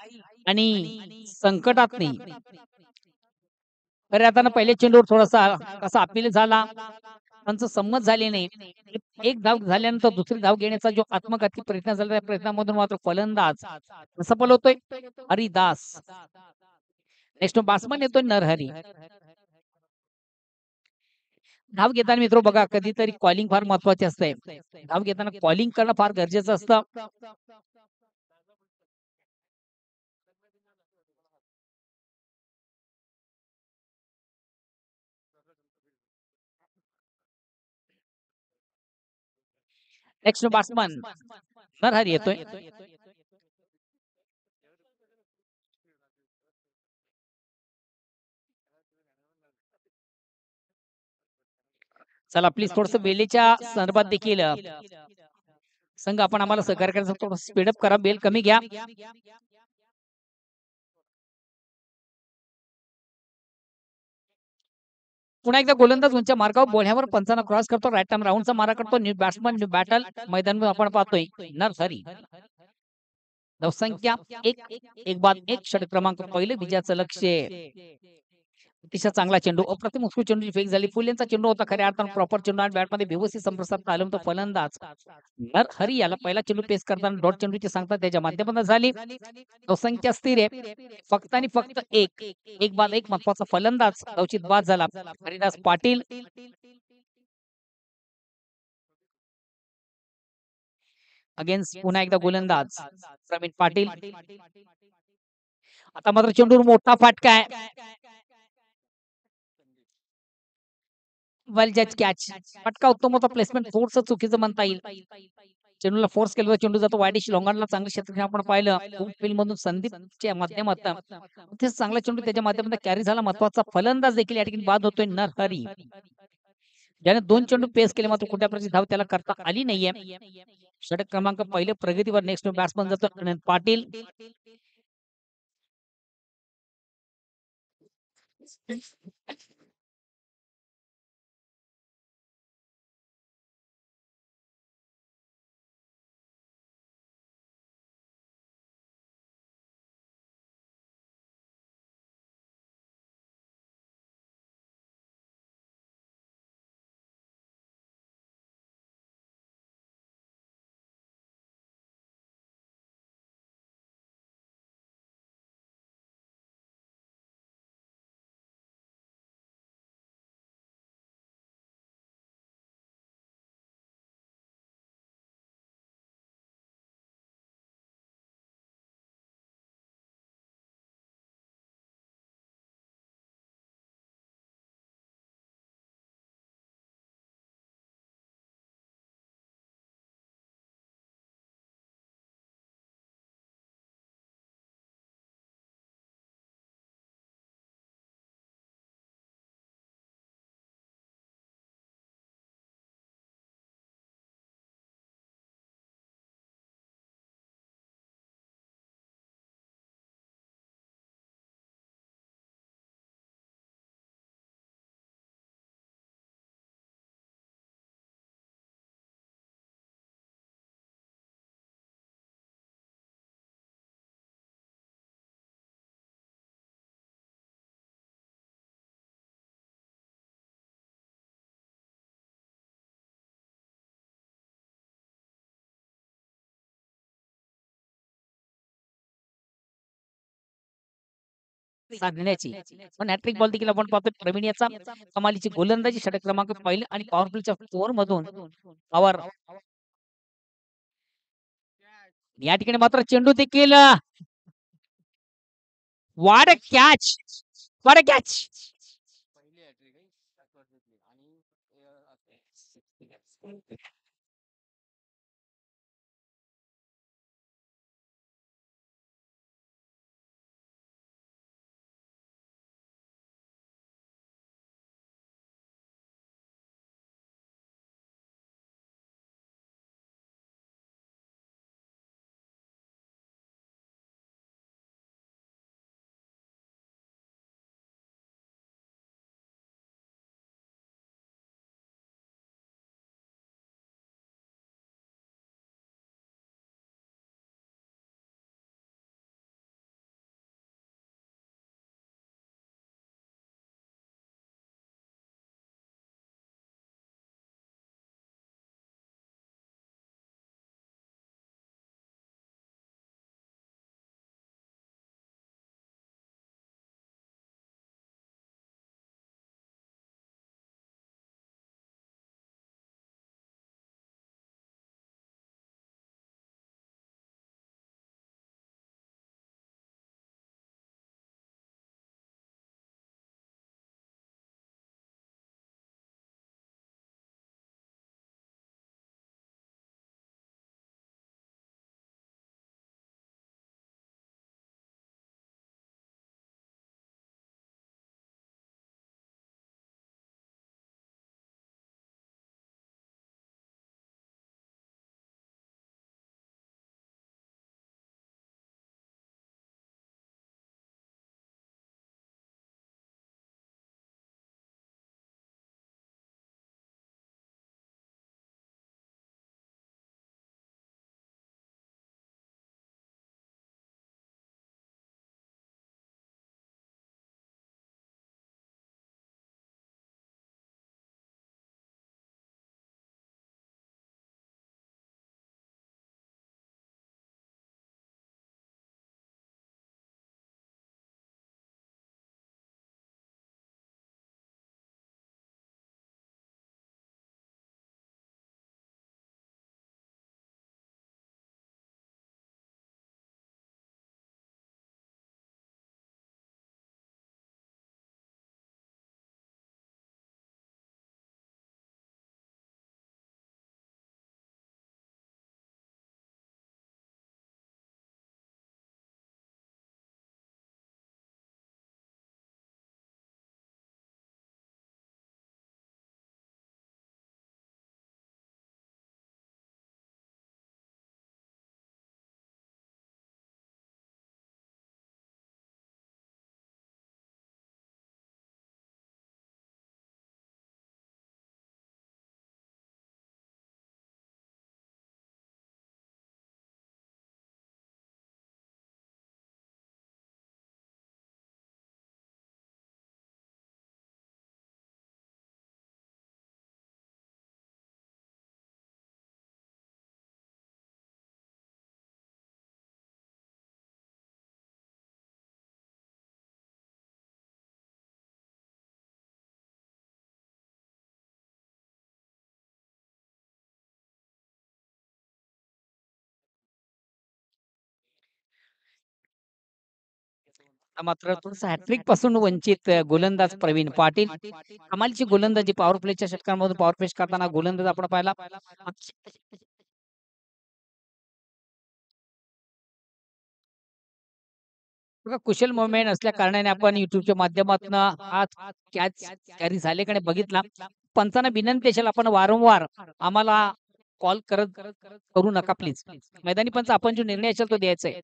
आणि संकटात नाही. खऱ्या अर्थानं पहिल्या चेंडूवर थोडासा कसा अपील झाला. त्यांचं संमत झाले नाही. एक धाव झाल्यानंतर दुसरी धाव घेण्याचा जो आत्मघातकी प्रयत्न झाला त्या प्रयत्नामधून मात्र फलंदाज सफल होतोय हरिदास. नेक्स्ट बॅट्समन येतोय नरहरी. धाव घेताना मित्र बघा कधीतरी कॉलिंग फार महत्वाचे असते. धाव घेताना कॉलिंग करणं फार गरजेचं असतं. नेक्स्ट बॅट्समन नरहरी येतोय. चला प्लीज थोडस बेलीच्या संदर्भात देखील संघ आपण आम्हाला सहकार्य करायचं थोडं स्पीडअप करा. बेल कमी घ्या. पुन्हा एकदा गोलंदाज उंच्या मार्गावर बोळ्यावर पंचांना क्रॉस करतो. राईट टाइम राऊंडचा मारा करतो. न्यू बॅट्समन न्यू बॅटल मैदान आपण पाहतोय नरहरी. धावसंख्या 1 बाद 1 षटक क्रमांक पहिले विजयाचं लक्ष्य. अतिशय चांगला चेंडू. अप्रतिम उत्कृष्ट चेंडूची फेक झाली. फुलेंचा चेंडू होता खऱ्या अर्थानं प्रॉपर चेंडू आणि बॅटमध्ये व्यवस्थित संप्रसार आला तो फलंदाज नरहरी याला पहिला चेंडू पेस करताना डॉट चेंडूची सांगता त्याच्या माध्यमातून झाली. धावसंख्या स्थिर आहे. फक्त आणि फक्त एक बाद 1 महत्वाचा फलंदाज धावचित बाद झाला. हरिदास पाटील. अगेन्स्ट पुन्हा एकदा गोलंदाज प्रवीण पाटील. आता मात्र चेंडूवर मोठा फाटका आहे. वेल जज कॅच. फटका उत्तम होता. प्लेसमेंट थोडस चुकीचं म्हणता येईल. चेंडूला फोर्स केलं चेंडू जातो वाईडिश लॉंगांना चांगलं क्षेत्र आपण पाहिलं. फील्ड मधून संदीपच्या माध्यमातून तेच चांगला चेंडू त्याच्या माध्यमातून कॅरी झाला. महत्वाचा फलंदाज देखील या ठिकाणी बाद होतोय नरहरी. ज्याने 2 चेंडू पेस केले मात्र कुठल्या प्रकारची धाव त्याला करता आली नाहीये. षटक क्रमांक पहिले प्रगतीवर. नेक्स्ट बॅट्समन जातो अनंत पाटील. साधण्याची पण हॅट्रिक बॉल देखील आपण पाहतो. प्रवीण याचा कमालीची गोलंदाजी षटक क्रमांक पहिले आणि पॉवरफुलच्या 4 मधून पॉवर. या ठिकाणी मात्र चेंडू देखील वाड कॅच. वाड कॅच. मात्र थोडंसं हॅट्रिक पासून वंचित गोलंदाज प्रवीण पाटील. कमालीची गोलंदाजी पॉवर प्लेच्या षटकांमधून पॉवर प्ले करताना गोलंदाज आपण पाहिला. बघा कुशल मुवमेंट असल्या कारणाने आपण युट्यूबच्या माध्यमातून आज कॅच कॅरी झाले का नाही बघितला. पंचांना विनंती असेल आपण वारंवार आम्हाला कॉल करत करू नका प्लीज. मैदानी पंच आपण जो निर्णय असेल तो द्यायचा आहे.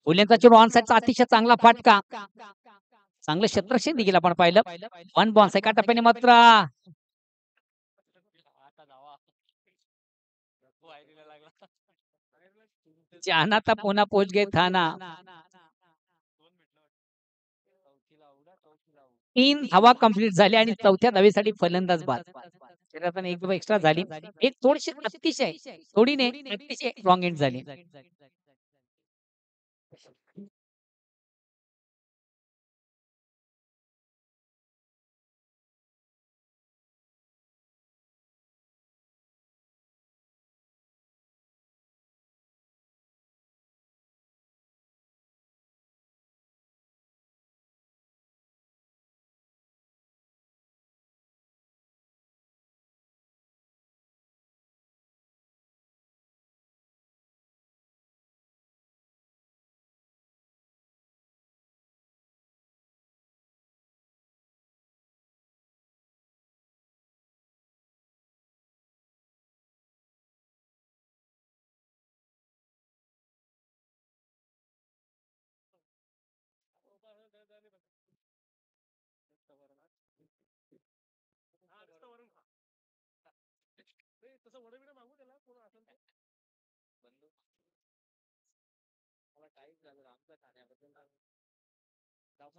हुल्यांचा चेंडू ऑन साईडचा अतिशय चांगला फाटका. चांगलं क्षेत्ररक्षण देखील आपण पाहिलं. वन बॉन्स एका टप्प्याने मात्र जाना था पुन्हा पोच गए थाना. 3 धावा कंप्लीट झाल्या आणि चौथ्या धावेसाठी फलंदाज बाद. शरीरातून एक धावा एक्स्ट्रा झाली. एक थोडीशी अतिशय थोडीने अतिशय रॉंग एंड झाली.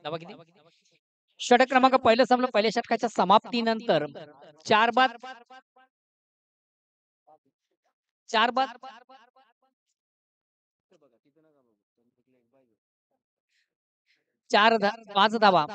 धावा किती? षटक क्रमांक पहिलं संपलं. पहिल्या षटकाच्या समाप्तीनंतर 4 बाद 5 धावा.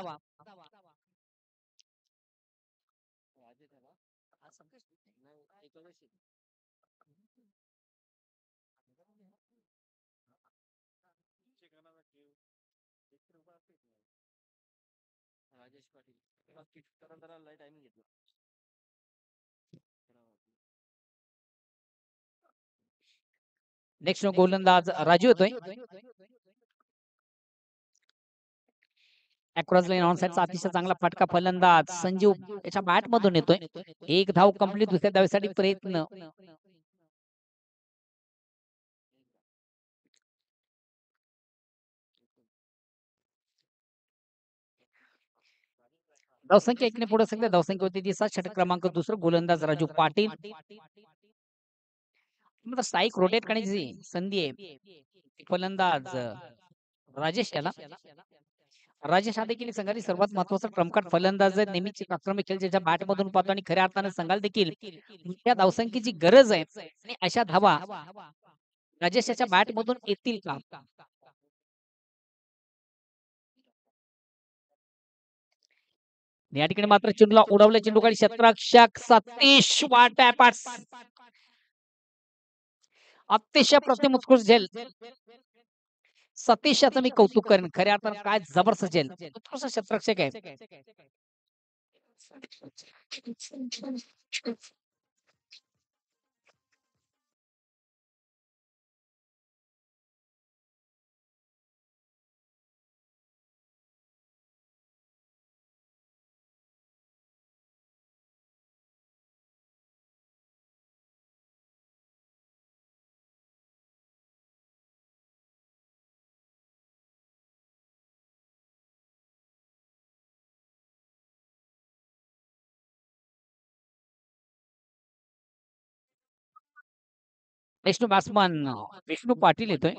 नेक्स्ट गोलंदाज राजू येतोय. अक्रॉस लाईन ऑन साइडचा अतिशय चांगला फटका फलंदाज संजीव याच्या बॅट मधून येतोय. एक धाव कंप्लीट. दुसऱ्या धावेसाठी प्रयत्न. धावसंख्या 1 ने पुढे सगळ्या धावसंख्या होती ती 7. षटक क्रमांक दुसरं गोलंदाज राजू पाटील. स्ट्राईक रोटेट करण्याची संधी आहे. फलंदाज राजेश याला. राजेश हा देखील संघातील सर्वात महत्वाचा ट्रम्प कार्ड फलंदाज आहे. नेहमीच आक्रमक खेळ ज्याच्या बॅट मधून पाहतो आणि खऱ्या अर्थाने संघाला देखील त्या धावसंख्येची गरज आहे. आणि अशा धावा राजेश याच्या बॅट मधून येतील का? या ठिकाणी मात्र चेंडूला उडवलं. चेंडू खाली क्षेत्ररक्षक सतीश वाटापाट अतिशय प्रतिम उत्कृष्ट झेल. सतीश याचं मी कौतुक करेन. खऱ्या अर्थानं काय जबरदस्त झेल. उत्कृष्ट क्षेत्ररक्षक आहे. विष्णू बॅट्समन विष्णू पाटील येतोय.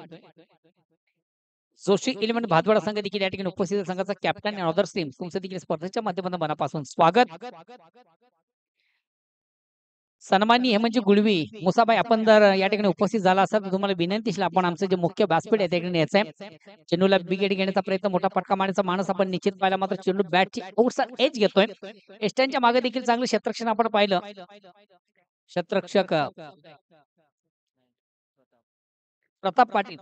जोशी 11 भातवाडा संघ देखील या ठिकाणी उपस्थित आहे. संघाचा कॅप्टन आणि अदर टीम तुमचं देखील स्पर्धेच्या माध्यमातून मनापासून स्वागत. सन्माननीय हेमंतजी गुळवी मुसाबाई आपण जर या ठिकाणी उपस्थित झाला असाल तर तुम्हाला विनंती असेल आपण आमचं जे मुख्य व्यासपीठ आहे त्या ठिकाणी यायचंय. चेंडूला बिगेट घेण्याचा प्रयत्न मोठा फटका मारण्याचा माणूस आपण निश्चित पाहिला. मात्र चेंडू बॅटची आउटसाइड एज घेतोय. एस्टनच्या मागे देखील चांगलं क्षेत्ररक्षण आपण पाहिलं. क्षेत्ररक्षक प्रताप पाटील.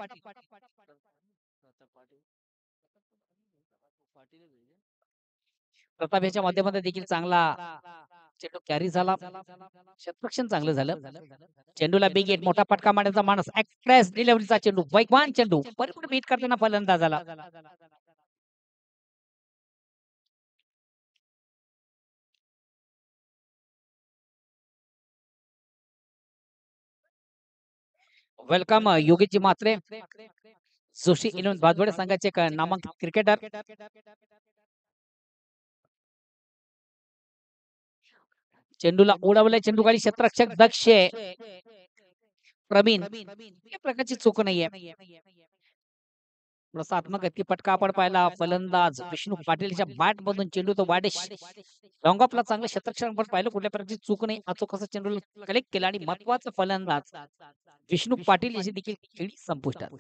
प्रताप याच्या माध्यमातून देखील चांगला चेंडू कॅरी झाला. क्षेत्ररक्षण चांगलं झालं. चेंडूला बिग हिट, मोठा फटका मारण्याचा माणूस, एक्सप्रेस डिलिव्हरीचा चेंडू, वेगवान चेंडू, परिपूर्ण बीट करताना फलंदाजाला. वेलकम योगीजी म्हात्रे, जोशी इलेव्हन भादवडे संघाचे एक नामांकित क्रिकेटर. चेंडूला उडवलंय, चेंडू खाली क्षेत्ररक्षक दक्ष प्रवीण, या प्रकारची चूक नाहीये. थोडासा आत्मघातकी फटका आपण पाहिला. फलंदाज विष्णू पाटीलच्या बॅट मधून चेंडू तो वाडेश लॉंग ऑफला चांगलं क्षेत्ररक्षण आपण पाहिलं. कुठल्या प्रकारची चूक नाही. अचूक असं चेंडूला कलेक्ट केला आणि महत्वाचं फलंदाज विष्णू पाटील याची देखील खेळी संपुष्टात.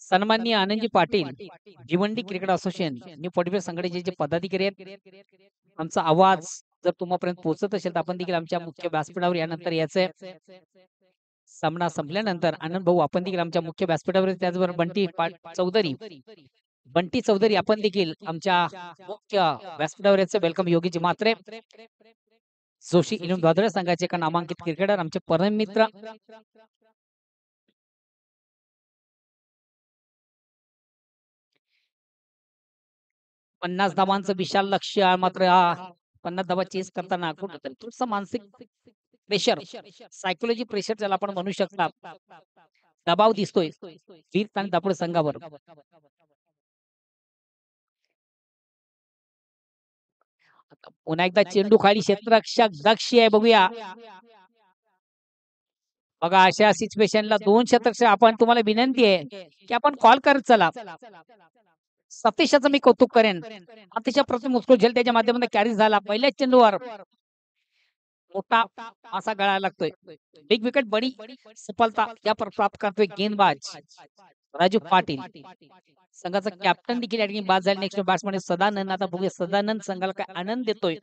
सन्माननीय Anandji Patil, Bhiwandi cricket association new political संघटनेचे जे पदाधिकारी आहेत, आमचा आवाज जर तुम्हापर्यंत पोहोचत असेल तर आपण देखील आमच्या मुख्य व्यासपीठावर यानंतर यायचंय. सामना संपल्यानंतर आनंद भाऊ आपण देखील आमच्या मुख्य व्यासपीठावर, त्याचबरोबर बंटी चौधरी आपण देखील आमच्या मुख्य व्यासपीठावर यायचं. वेलकम योगीजी म्हात्रे, जोशी इलेव्हन भादवडे संघाचे एक नामांकित क्रिकेटर, आमचे परम मित्र. पन्नास धावांचं विशाल लक्ष्य, मात्र 50 धावा चेस करताना कुठेतरी थोडंसं मानसिक प्रेशर, सायकोलॉजी प्रेशर ज्याला आपण म्हणू शकता, दबाव दिसतोय वीर आणि दापोड संघावर. पुन्हा एकदा चेंडू खाली क्षेत्ररक्षक दक्ष आहे. बघूया बघा, अशा सिच्युएशनला 2 क्षेत्ररक्षक, आपण तुम्हाला विनंती आहे की आपण कॉल करत चला. सतीशाचं मी कौतुक करेन. अतिशय प्रथम उत्कृष्ट झेल त्याच्या माध्यमातून कॅरी झाला. पहिल्याच चेंडूवर मोठा असा गळायला लागतोय. बिग विकेट बडी सफलता या प्राप्त करतोय गेंदबाज राजू पाटील. संघाचा कॅप्टन देखील या ठिकाणी बाद झाले. Next batsman Sadanand. आता बघूया सदानंद संघाला काय आनंद देतोय.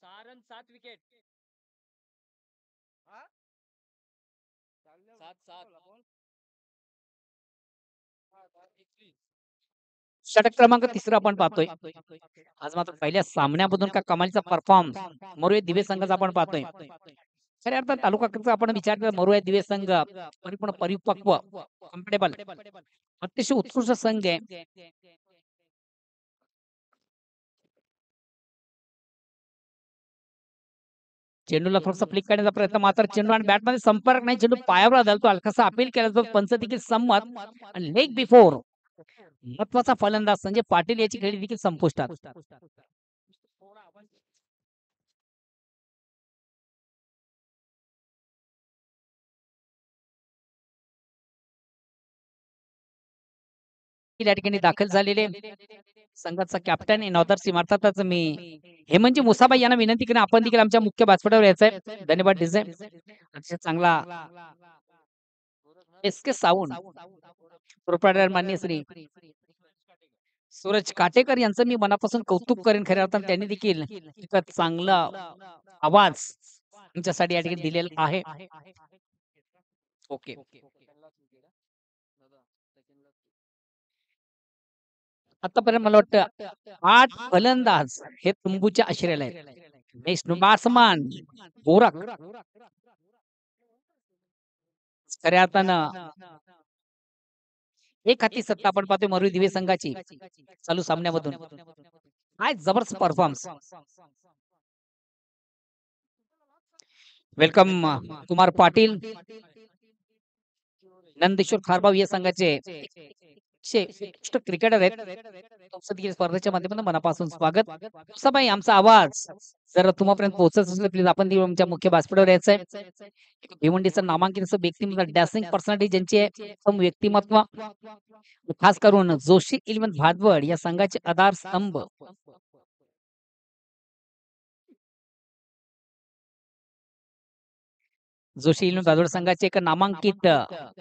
सारण 7 विकेट. 7-7. षटक क्रमांक 3 आपण पाहतोय. आज मात्र पहिल्या सामन्यामधून का कमालीचा परफॉर्म मोरवे दिवे संघाचा आपण पाहतोय. खऱ्या अर्थात तालुका क्रिकेटचा आपण विचार केला, मोरवे दिवे संघ परिपूर्ण परिपक्व, कम्फर्टेबल, अतिशय उत्कृष्ट संघ आहे. चेंडूला थोडासा फ्लिक करण्याचा प्रयत्न, मात्र चेंडू आणि बॅटमध्ये संपर्क नाही. चेंडू पायावर आदळतो. हलकासा अपील केला जातो. पंच देखील संमत आणि लेग बिफोर. महत्वाचा फलंदाज संजय पाटील याची खेळी देखील संपुष्टात. या ठिकाणी दाखल झालेले संघाचा कॅप्टन इनामदार सिंह, मी हेमंतजी मुसाबाई यांना विनंती करेन आपण देखील आमच्या मुख्य व्यासपीठावर यायचंय. धन्यवाद डिझाईन. अतिशय चांगला एसके साऊंड प्रोप्रायटर मान्य श्री सूरज काटेकर यांचं मी मनापासून कौतुक करेन. खऱ्या अर्थाने त्यांनी देखील एक चांगला आवाज तुमच्यासाठी या ठिकाणी दिलेला आहे. ओके, आतापर्यंत मला वाटतं 8 फलंदाज हे तुंबूच्या आश्रयाला आहेत. Next batsman Gorakh. खऱ्या अर्थानं एक हाती सत्ता आपण पाहतोय मोरवे दिवे संघाची चालू सामन्यामधून. काय जबरदस्त परफॉर्मन्स. वेलकम कुमार पाटील, नंदेश्वर खारबाव या संघाचे उत्कृष्ट क्रिकेटर आहेत. तुमचं देखील स्पर्धेच्या माध्यमातून मनापासून स्वागत. सबाई आमचा आवाज जर तुम्हापर्यंत पोहोचत असेल प्लीज आपण देखील आमच्या मुख्य व्यासपीठावर यायचंय. भिवंडीचं नामांकित असं व्यक्तिमत्व डॅशिंग पर्सनॅलिटी ज्यांची आहे, उत्तम व्यक्तिमत्व, खास करून जोशी इलेव्हन भादवड या संघाचे आधारस्तंभ. जोशी इलेव्हन भादवड संघाचे एक नामांकित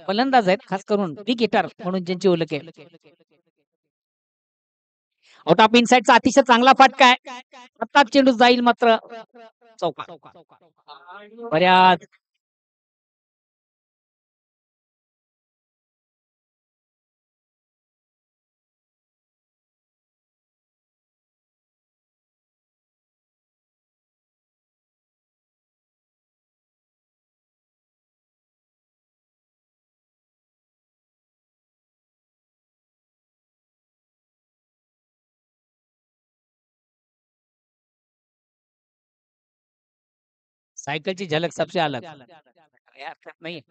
फलंदाज आहेत, खास करून बिग हिटर म्हणून ज्यांची ओळख आहे. आउट ऑफ इनसाइडचा अतिशय चांगला फटका आहे. आता चेंडू जाईल मात्र चौकार. बऱ्याच सायकलची झलक सबसे अलग. काही हरकत नाही.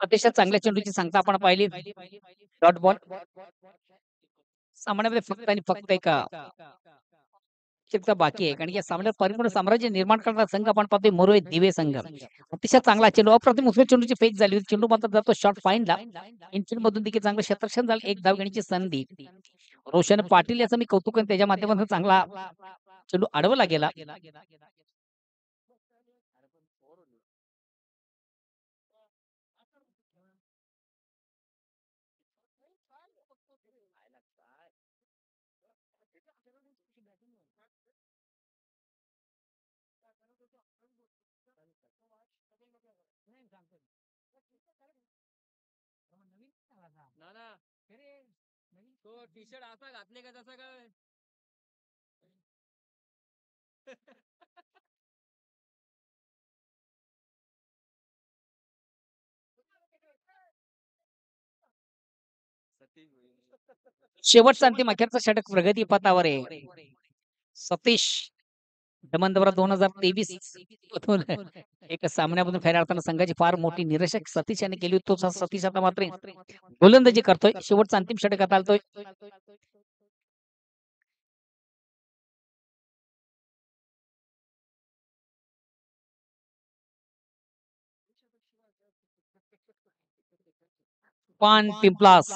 अतिशय चांगल्या चेंडूची सांगता आपण पाहिली. डॉट बॉल सामन्यामध्ये फक्त आणि फक्त एक बाकी आहे, कारण या सामन्यात परिपूर्ण साम्राज्य निर्माण करणारा संघ आपण पाहतोय मोरोळे दिवे संघ. अतिशय चांगला चेंडू, अप्रतिम उसमे चेंडूची फेक झाली होती. चेंडू मात्र जातो शॉर्ट फाईनला. इनफिल्ड मधून देखील चांगलं क्षेत्ररक्षण झालं. एक धाव घेण्याची संधी. रोशन पाटील याचं मी कौतुक करतो, त्याच्या माध्यमातून चांगला चेंडू अडवला गेला. टी शर्ट असा घातले का तसा काय शेवटचा अंतिम अखेरचा षटक प्रगती पथावर आहे. सतीश दमनदवरा 2023 मधून एक सामन्यामधून खऱ्या अर्थानं संघाची फार मोठी निराशक सतीश याने केली होती. तो सतीश आता मात्र गोलंदाजी करतोय. शेवटचा अंतिम षटकात आलतोय. पान पिंपलास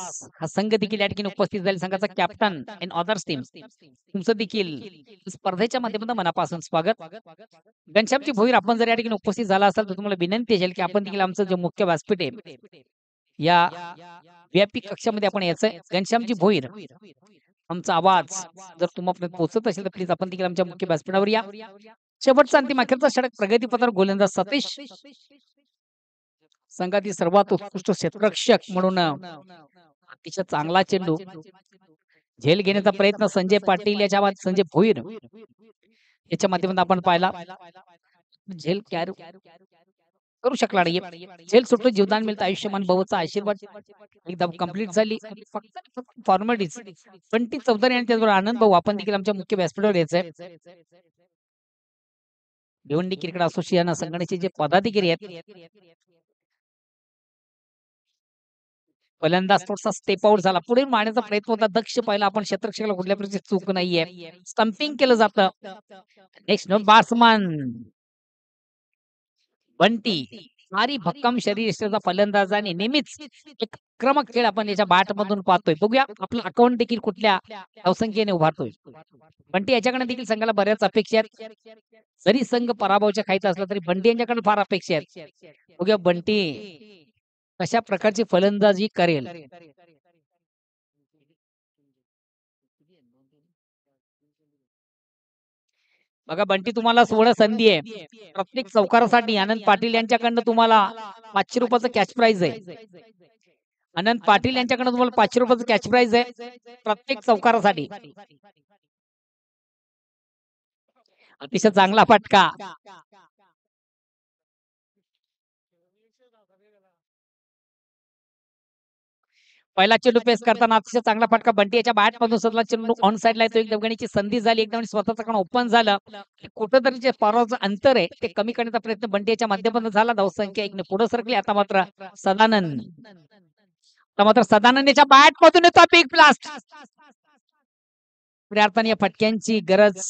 हा संघ देखील या ठिकाणी उपस्थित झाले. संघाचा कॅप्टन इन अदर्स टीम तुमचं देखील स्पर्धेच्या माध्यमातून मनापासून स्वागत. घनश्यामजी भोईर आपण जर या ठिकाणी उपस्थित झाला असाल तर तुम्हाला विनंती असेल की आपण देखील आमचं जे मुख्य व्यासपीठ आहे या व्यापी कक्षामध्ये आपण यायचंय. घनश्यामजी भोईर आमचा आवाज जर तुम्हाला पोहोचत असेल तर प्लीज आपण देखील आमच्या मुख्य व्यासपीठावर या. शेवटचा अंतिम अखेरचा षटक प्रगतीपथावर गोलंदाज सतीश संघातील सर्वात उत्कृष्ट क्षेत्ररक्षक म्हणून अतिशय चांगला चेंडू झेल घेण्याचा प्रयत्न संजय पाटील याच्या संजय भोईर याच्या माध्यमातून आपण पाहिला. झेल करू शकला नाही. झेल सुटतो जीवदान मिळतं. आयुष्यमान भवचा आशीर्वाद एकदा कंप्लीट झाली. फक्त फॉर्मॅलिटीज. बंटी चौधरी आणि त्याचबरोबर आनंद भाऊ आपण देखील आमच्या मुख्य व्यासपीठावर यायचंय. भिवंडी क्रिकेट असोसिएशन संघटनेचे जे पदाधिकारी आहेत फलंदाज थोडासा स्टेप आउट झाला. पुढे मारण्याचा प्रयत्न होता. दक्ष पाहिला आपण. क्षेत्ररक्षकाला कुठल्या प्रकारची चूक नाहीये. स्टंपिंग केलं जातं. नेक्स्ट नो बॅट्समन बंटी भारी भक्कम शरीर फलंदाज आणि नेहमीच एक क्रमक खेळ आपण याच्या बॅट मधून पाहतोय. बघूया आपलं अकाउंट देखील कुठल्या धावसंख्येने उभारतोय. बंटी याच्याकडे देखील संघाला बऱ्याच अपेक्षा आहेत. जरी संघ पराभवाच्या खाईचा असला तरी बंटी यांच्याकडे फार अपेक्षा आहेत. बघूया बंटी कशा प्रकारची फलंदाजी करेल. बघा बंटी तुम्हाला 16 संधी आहे. प्रत्येक चौकारासाठी आनंद पाटील यांच्याकडनं तुम्हाला 500 रुपयाचं कॅश प्राइज आहे. आनंद पाटील यांच्याकडनं तुम्हाला 500 रुपयाचं कॅश प्राइज आहे प्रत्येक चौकारासाठी. अतिशय चांगला फटका. पहिला चेंडू पेस करताना अतिशय चांगला फटका. बंटी याच्या बॅट मधून सदला चेंडू ऑन साइडला येतो. एक धावगणीची संधी झाली. एक धावणी स्वतःचं कडून ओपन झालं. कुठेतरी जे फॉरवर्डचं अंतर आहे ते कमी करण्याचा प्रयत्न बंटी याच्या माध्यमातून झाला. धावसंख्या 1 ने पुढे सरकली. आता मात्र सदानंद. आता मात्र सदानंद याच्या बॅट मधून येतो बिग ब्लास्ट. खऱ्या अर्थाने या फटक्यांची गरज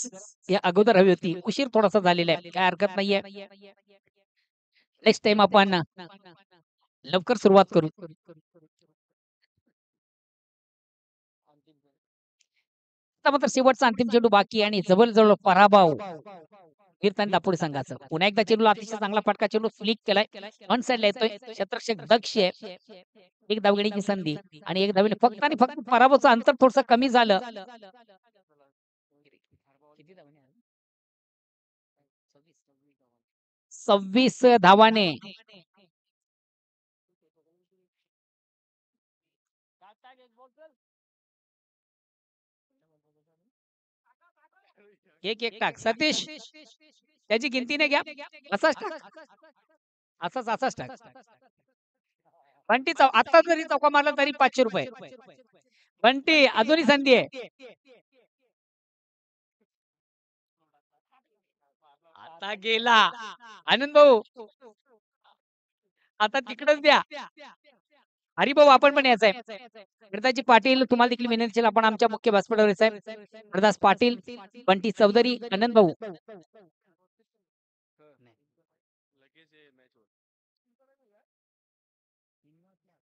या अगोदर हवी होती. उशीर थोडासा झालेला आहे. काय हरकत नाहीये. नेक्स्ट टाइम आपण लवकर सुरुवात करू. आता मात्र शेवटचा अंतिम चेंडू बाकी आहे आणि जवळजवळ पराभव कीर्तन दापोडे संघाचं. पुन्हा एकदा चेंडूला अतिशय चांगला फटका. चेंडू फ्लिक केलाय. ऑन साइडला येतोय. क्षेत्ररक्षक दक्ष आहे. एक धावगणीची संधी आणि एक धावणे फक्त आणि फक्त पराभवचं अंतर थोडस कमी झालं. 26 धावाने एक टाक सतीश. त्याची गिनती नाही घ्या. असाच टाक. असाच टाक. बंटी आता जरी चौका मारला तरी 500 रुपये. बंटी अजूनही संधी आहे. आता गेला आनंद भाऊ. आता तिकडेच द्या. हरिभाऊ आपण पण यायचंय. हरदासजी पाटील तुम्हाला देखील विनंती आपण आमच्या मुख्य व्यासपीठावर यायचंय. हरदास पाटील, बंटी चौधरी, आनंद भाऊ